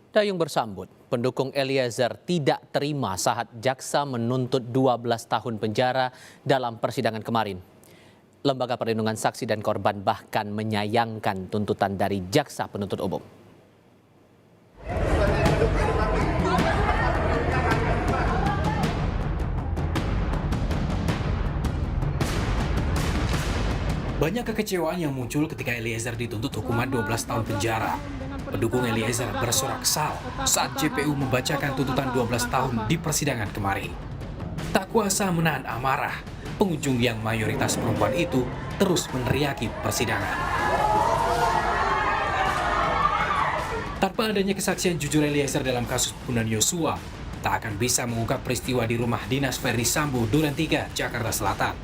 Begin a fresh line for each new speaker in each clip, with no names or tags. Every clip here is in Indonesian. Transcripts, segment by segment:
Dayung bersambut, pendukung Eliezer tidak terima saat jaksa menuntut 12 tahun penjara dalam persidangan kemarin. Lembaga Perlindungan Saksi dan Korban bahkan menyayangkan tuntutan dari jaksa penuntut umum.
Banyak kekecewaan yang muncul ketika Eliezer dituntut hukuman 12 tahun penjara. Pendukung Eliezer bersorak kesal saat JPU membacakan tuntutan 12 tahun di persidangan kemarin. Tak kuasa menahan amarah, pengunjung yang mayoritas perempuan itu terus meneriaki persidangan. Tanpa adanya kesaksian jujur Eliezer dalam kasus pembunuhan Yosua, tak akan bisa mengungkap peristiwa di rumah dinas Ferdy Sambo Duren 3, Jakarta Selatan.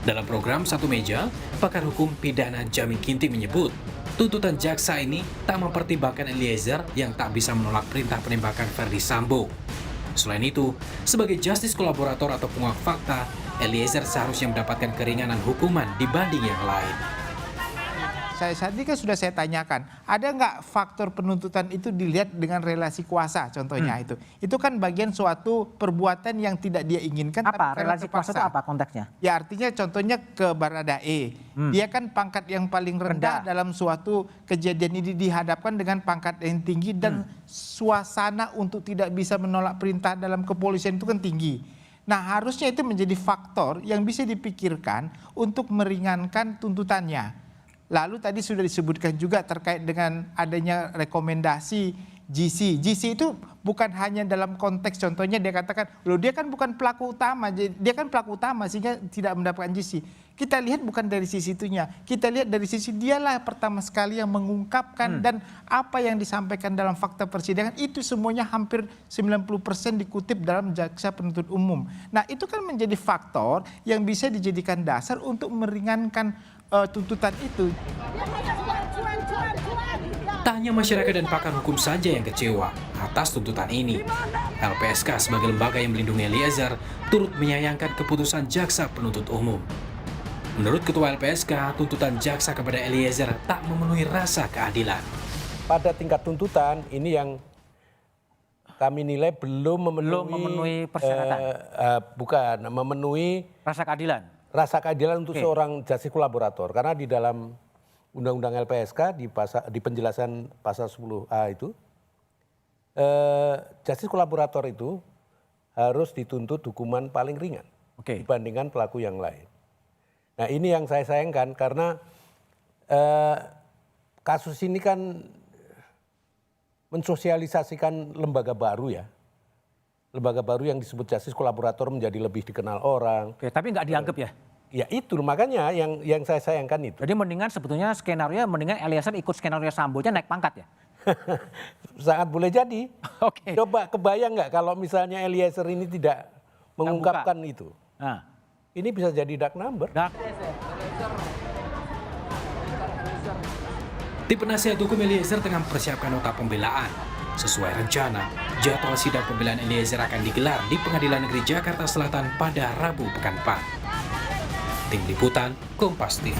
Dalam program Satu Meja, pakar hukum pidana Jamin Ginting menyebut, tuntutan jaksa ini tak mempertimbangkan Eliezer yang tak bisa menolak perintah penembakan Ferdy Sambo. Selain itu, sebagai justice kolaborator atau penguak fakta, Eliezer seharusnya mendapatkan keringanan hukuman dibanding yang lain.
Saat ini kan sudah saya tanyakan, ada nggak faktor penuntutan itu dilihat dengan relasi kuasa contohnya itu. Itu kan bagian suatu perbuatan yang tidak dia inginkan.
Apa? Relasi kuasa itu apa konteksnya?
Ya artinya contohnya ke Baradae. Dia kan pangkat yang paling rendah dalam suatu kejadian ini dihadapkan dengan pangkat yang tinggi dan suasana untuk tidak bisa menolak perintah dalam kepolisian itu kan tinggi. Nah harusnya itu menjadi faktor yang bisa dipikirkan untuk meringankan tuntutannya. Lalu tadi sudah disebutkan juga terkait dengan adanya rekomendasi GC. GC itu bukan hanya dalam konteks contohnya dia katakan, loh dia kan bukan pelaku utama, dia kan pelaku utama sehingga tidak mendapatkan GC. Kita lihat bukan dari sisi itunya, kita lihat dari sisi dialah pertama sekali yang mengungkapkan dan apa yang disampaikan dalam fakta persidangan itu semuanya hampir 90% dikutip dalam jaksa penuntut umum. Nah itu kan menjadi faktor yang bisa dijadikan dasar untuk meringankan tuntutan itu.
Tak hanya masyarakat dan pakar hukum saja yang kecewa atas tuntutan ini. LPSK sebagai lembaga yang melindungi Eliezer turut menyayangkan keputusan jaksa penuntut umum. Menurut Ketua LPSK, tuntutan jaksa kepada Eliezer tak memenuhi rasa keadilan.
Pada tingkat tuntutan ini yang kami nilai belum
memenuhi persyaratan.
Bukan memenuhi
Rasa keadilan.
Rasa keadilan untuk seorang justice kolaborator, karena di dalam Undang-Undang LPSK di penjelasan pasal 10A itu justice kolaborator itu harus dituntut hukuman paling ringan dibandingkan pelaku yang lain. Nah ini yang saya sayangkan karena kasus ini kan mensosialisasikan lembaga baru ya. Lembaga baru yang disebut justice kolaborator menjadi lebih dikenal orang.
Oke, tapi nggak dianggap ya?
Ya itu makanya yang saya sayangkan itu.
Jadi mendingan sebetulnya skenario mendingan Eliezer ikut skenario Sambonya naik pangkat ya?
Sangat boleh jadi.
Oke.
Coba kebayang nggak kalau misalnya Eliezer ini tidak mengungkapkan itu.
Nah.
Ini bisa jadi dark number.
Tim penasihat hukum Eliezer tengah mempersiapkan nota pembelaan. Sesuai rencana, jadwal sidang pembelaan Eliezer akan digelar di Pengadilan Negeri Jakarta Selatan pada Rabu pekan depan. Tim Liputan, Kompas TV.